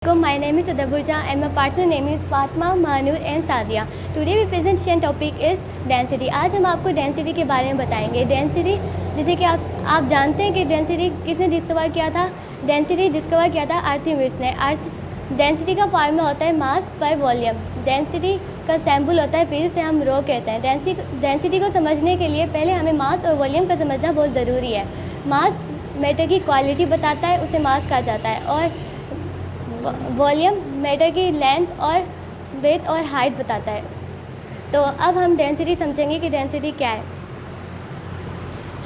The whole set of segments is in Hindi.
My name is Adaburja and my partner name is Fatma, Manur and Sadia. Today we presentation topic is density. आज हम आपको डेंसिटी के बारे में बताएंगे। डेंसिटी जैसे कि आप जानते हैं कि डेंसिटी किसने डिस्कवर किया था। डेंसिटी डिस्कवर किया था आर्थिमिड्स ने। डेंसिटी का फार्मूला होता है मास पर वॉल्यूम। डेंसिटी का सैम्पल होता है फिर से हम रो कहते हैं। डेंसिटी को समझने के लिए पहले हमें मास और वॉल्यूम का समझना बहुत ज़रूरी है। मास मैटर की क्वालिटी बताता है, उसे मास कहा जाता है, और वॉल्यूम मैटर की लेंथ और विड्थ और हाइट बताता है। तो अब हम डेंसिटी समझेंगे कि डेंसिटी क्या है।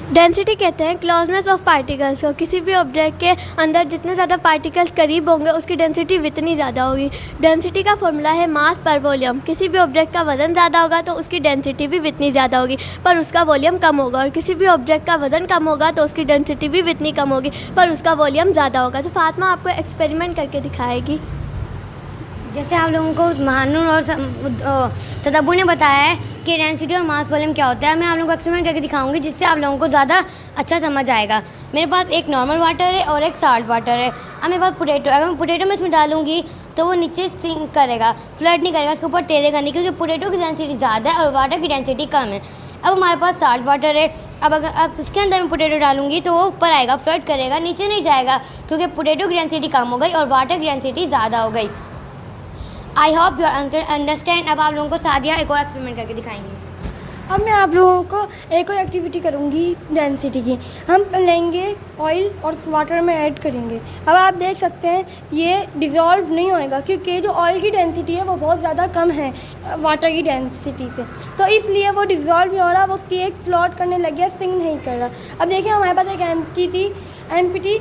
डेंसिटी कहते हैं क्लोजनेस ऑफ पार्टिकल्स को। किसी भी ऑब्जेक्ट के अंदर जितने ज़्यादा पार्टिकल्स करीब होंगे उसकी डेंसिटी उतनी ज़्यादा होगी। डेंसिटी का फॉर्मूला है मास पर वॉल्यूम। किसी भी ऑब्जेक्ट का वज़न ज़्यादा होगा तो उसकी डेंसिटी भी उतनी ज़्यादा होगी पर उसका वॉल्यूम कम होगा, और किसी भी ऑब्जेक्ट का वज़न कम होगा तो उसकी डेंसिटी भी उतनी कम होगी पर उसका वॉल्यूम ज़्यादा होगा। तो फातिमा आपको एक्सपेरिमेंट करके दिखाएगी। जैसे आप लोगों को महानूर और तदब्बुर ने बताया है कि डेंसिटी और मास वॉल्यूम क्या होता है, मैं आप लोगों को एक्सपेरिमेंट करके दिखाऊंगी जिससे आप लोगों को ज़्यादा अच्छा समझ आएगा। मेरे पास एक नॉर्मल वाटर है और एक साल्ट वाटर है। अब मेरे पास पोटैटो, अगर मैं पोटैटो में इसमें डालूंगी तो वो नीचे सिंक करेगा, फ्लड नहीं करेगा, उसके ऊपर तैरेगा नहीं, क्योंकि पोटैटो की डेंसिटी ज़्यादा है और वाटर की डेंसिटी कम है। अब हमारे पास साल्ट वाटर है। अब इसके अंदर मैं पोटैटो डालूंगी तो वो ऊपर आएगा, फ्लड करेगा, नीचे नहीं जाएगा, क्योंकि पोटैटो की डेंसिटी कम हो गई और वाटर की डेंसिटी ज़्यादा हो गई। I hope you understand. अब आप लोगों को सादिया एक और एक्सपेरिमेंट करके दिखाएंगे। अब मैं आप लोगों को एक और एक्टिविटी करूंगी डेंसिटी की। हम लेंगे ऑयल और वाटर में ऐड करेंगे। अब आप देख सकते हैं ये डिज़ोल्व नहीं होएगा क्योंकि जो ऑयल की डेंसिटी है वो बहुत ज़्यादा कम है वाटर की डेंसिटी से, तो इसलिए वो डिज़ोल्व नहीं हो रहा, वो उसकी एक फ्लोट करने लग गया, सिंक नहीं कर रहा। अब देखिए हमारे पास एक एम्प्टी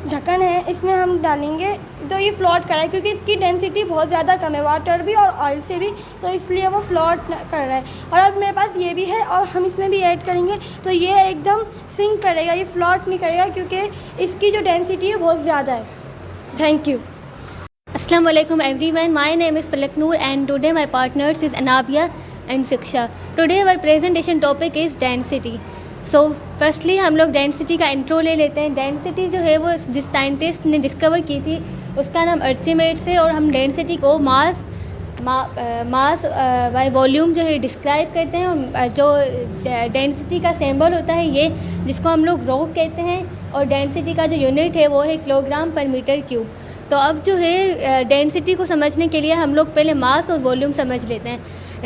ढक्कन है, इसमें हम डालेंगे तो ये फ्लोट कर रहा है क्योंकि इसकी डेंसिटी बहुत ज़्यादा कम है वाटर भी और ऑयल से भी, तो इसलिए वो फ्लोट कर रहा है। और अब मेरे पास ये भी है और हम इसमें भी ऐड करेंगे तो ये एकदम सिंक करेगा, ये फ्लोट नहीं करेगा क्योंकि इसकी जो डेंसिटी है बहुत ज़्यादा है। Thank you. Assalamu alaikum everyone. My name is Falak Noor and today my partners is Anabia and Siksha. Today our presentation topic is density. So firstly हम लोग डेंसिटी का इंट्रो ले लेते हैं। डेंसिटी जो है वो जिस साइंटिस्ट ने डिस्कवर की थी उसका नाम आर्चिमेड्स है, और हम डेंसिटी को मास बाय वॉल्यूम जो है डिस्क्राइब करते हैं। और जो डेंसिटी का सिंबल होता है ये, जिसको हम लोग रो कहते हैं, और डेंसिटी का जो यूनिट है वो है किलोग्राम पर मीटर क्यूब। तो अब जो है डेंसिटी को समझने के लिए हम लोग पहले मास और वॉल्यूम समझ लेते हैं।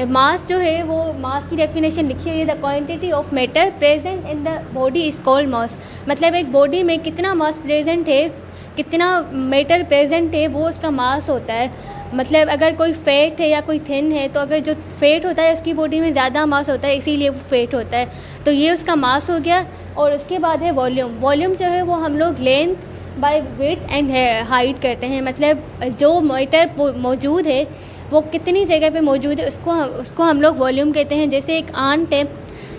मास जो है वो, मास की डेफिनेशन लिखी हुई है, the quantity of matter present in the body is called मास। मतलब एक बॉडी में कितना मास प्रेजेंट है, कितना मैटर प्रेजेंट है, वो उसका मास होता है। मतलब अगर कोई फैट है या कोई थिन है तो अगर जो फैट होता है उसकी बॉडी में ज़्यादा मास होता है, इसीलिए वो फैट होता है, तो ये उसका मास हो गया। और उसके बाद है वॉल्यूम। वॉल्यूम जो है वो हम लोग length bye width and height करते हैं। मतलब जो मैटर मौजूद है वो कितनी जगह पे मौजूद है उसको हम लोग वॉल्यूम कहते हैं। जैसे एक आंट है,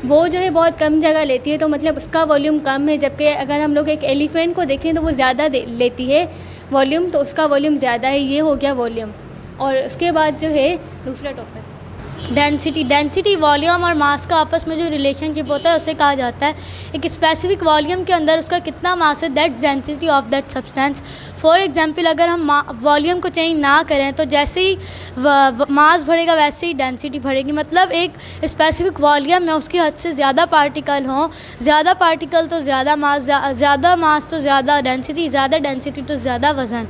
वो जो है बहुत कम जगह लेती है तो मतलब उसका वॉल्यूम कम है, जबकि अगर हम लोग एक एलिफेंट को देखें तो वो ज़्यादा लेती है वॉल्यूम, तो उसका वॉल्यूम ज़्यादा है। ये हो गया वॉल्यूम। और उसके बाद जो है दूसरा टॉपिक डेंसिटी वॉल्यूम और मास का आपस में जो रिलेशनशिप होता है उसे कहा जाता है। एक स्पेसिफिक वॉल्यूम के अंदर उसका कितना मास है, that density of that substance. For example अगर हम वॉल्यूम को चेंज ना करें तो जैसे ही मास बढ़ेगा वैसे ही डेंसिटी बढ़ेगी। मतलब एक स्पेसिफिक वॉल्यूम में उसकी हद से ज़्यादा पार्टिकल हों, ज़्यादा पार्टिकल तो ज़्यादा मास तो ज़्यादा डेंसिटी, ज़्यादा डेंसिटी तो ज़्यादा वज़न।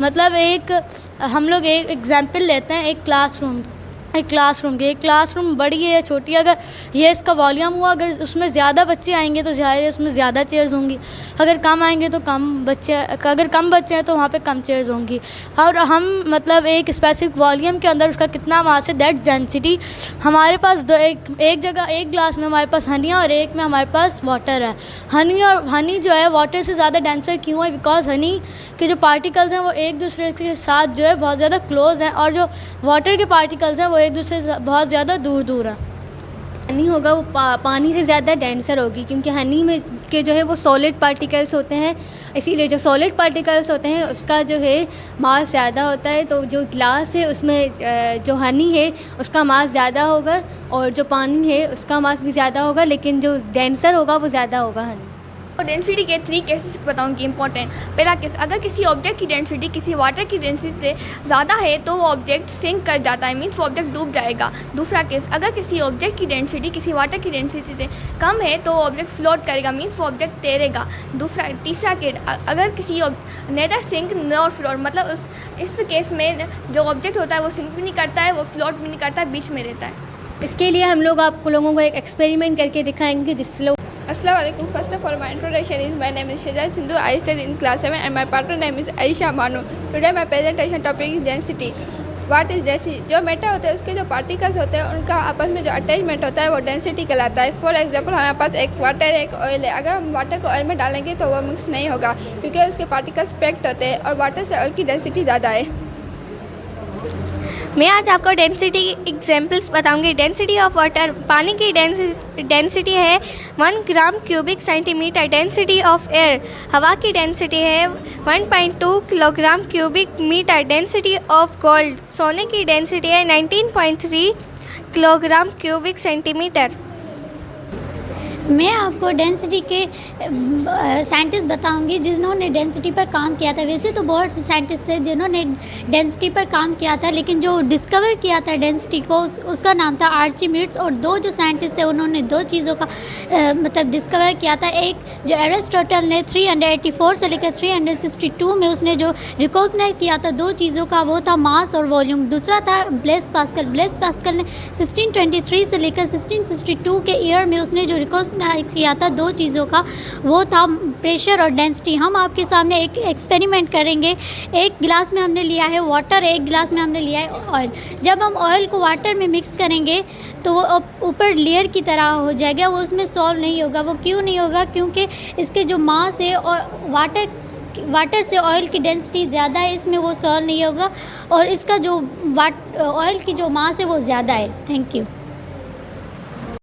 मतलब हम लोग एक एग्जांपल लेते हैं एक क्लासरूम की। एक क्लासरूम बड़ी है या छोटी है, अगर ये इसका वॉल्यूम हुआ, अगर उसमें ज़्यादा बच्चे आएंगे तो ज़ाहिर है उसमें ज़्यादा चेयर्स होंगी, अगर कम आएंगे तो अगर कम बच्चे हैं तो वहाँ पे कम चेयर्स होंगी। और हम मतलब एक स्पेसिफिक वॉल्यूम के अंदर उसका कितना मास है, दैट डेंसिटी। हमारे पास एक जगह एक ग्लास में हमारे पास हनी है और एक में हमारे पास वाटर है। हनी जो है वाटर से ज़्यादा डेंसर क्यों है, बिकॉज हनी के जो पार्टिकल्स हैं वो एक दूसरे के साथ जो है बहुत ज़्यादा क्लोज हैं, और जो वाटर के पार्टिकल्स हैं वो एक दूसरे से बहुत ज़्यादा दूर है। हनी होगा वो पानी से ज़्यादा डेंसर होगी, क्योंकि हनी में के जो है वो सॉलिड पार्टिकल्स होते हैं, इसीलिए जो सॉलिड पार्टिकल्स होते हैं उसका जो है मास ज़्यादा होता है। तो जो ग्लास है उसमें जो हनी है उसका मास ज़्यादा होगा, और जो पानी है उसका मास भी ज़्यादा होगा, लेकिन जो डेंसर होगा वो ज़्यादा होगा हनी। तो डेंसिटी के 3 केसेस बताऊंगी इंपॉर्टेंट। पहला केस, अगर किसी ऑब्जेक्ट की डेंसिटी किसी वाटर की डेंसिटी से ज़्यादा है तो वो ऑब्जेक्ट सिंक कर जाता है, मीन्स वो ऑब्जेक्ट डूब जाएगा। दूसरा केस, अगर किसी ऑब्जेक्ट की डेंसिटी किसी वाटर की डेंसिटी से कम है तो वो ऑब्जेक्ट फ्लोट करेगा, मीन्स वो ऑब्जेक्ट तैरेगा। तीसरा केस, अगर किसी नेदर सिंक नॉर फ्लोट, मतलब इस केस में जो ऑब्जेक्ट होता है वो सिंक भी नहीं करता है, वो फ्लोट भी नहीं करता है, बीच में रहता है। इसके लिए हम लोग आपको लोगों को एक एक्सपेरिमेंट करके दिखाएंगे जिससे लोग Assalamu alaikum. First of all, my introduction is my name is Shazad Sindhu. I study in class 7 and my partner name is Aisha Manu. Today my presentation topic is density. What is density? जो मैटर होते हैं उसके जो पार्टिकल्स होते हैं उनका आपस में जो अटैचमेंट होता है वो डेंसिटी कहलाता है। फॉर एग्जांपल हमारे पास एक वाटर है, एक ऑयल है। अगर हम वाटर को ऑयल में डालेंगे तो वो मिक्स नहीं होगा क्योंकि उसके पार्टिकल्स पैक्ड होते हैं और वाटर से ऑयल की डेंसिटी ज़्यादा है। मैं आज आपको डेंसिटी एग्जाम्पल्स बताऊंगी। डेंसिटी ऑफ वाटर, पानी की डेंसिटी है 1 gram cubic centimetre. Density of air, हवा की डेंसिटी है 1.2 kilogram cubic metre. Density of gold, सोने की डेंसिटी है 19.3 किलोग्राम क्यूबिक सेंटीमीटर। मैं आपको डेंसिटी के साइंटिस्ट बताऊंगी जिन्होंने डेंसिटी पर काम किया था। वैसे तो बहुत से साइंटिस्ट थे जिन्होंने डेंसिटी पर काम किया था, लेकिन जो डिस्कवर किया था डेंसिटी को उसका नाम था आर्चिमीड्स। और दो जो साइंटिस्ट थे उन्होंने दो चीज़ों का मतलब डिस्कवर किया था। एक जो एरिस्टोटल ने 384 से लेकर 362 में उसने जो रिकॉग्नाइज किया था दो चीज़ों का, वो था मास और वॉल्यूम। दूसरा था ब्लेस पास्कल। ब्लेस पास्कल ने 1623 से लेकर 1662 के ईयर में उसने जो रिकॉग्नाइज किया था दो चीज़ों का, वो था प्रेशर और डेंसिटी। हम आपके सामने एक एक्सपेरिमेंट करेंगे। एक गिलास में हमने लिया है वाटर, एक गिलास में हमने लिया है ऑयल। जब हम ऑयल को वाटर में मिक्स करेंगे तो वो ऊपर लेयर की तरह हो जाएगा, वो उसमें सॉल्व नहीं होगा। वो क्यों नहीं होगा? क्योंकि इसके जो मास है और वाटर से ऑयल की डेंसिटी ज़्यादा है, इसमें वो सॉल्व नहीं होगा। और इसका जो ऑयल की जो मास है वो ज़्यादा है। Thank you.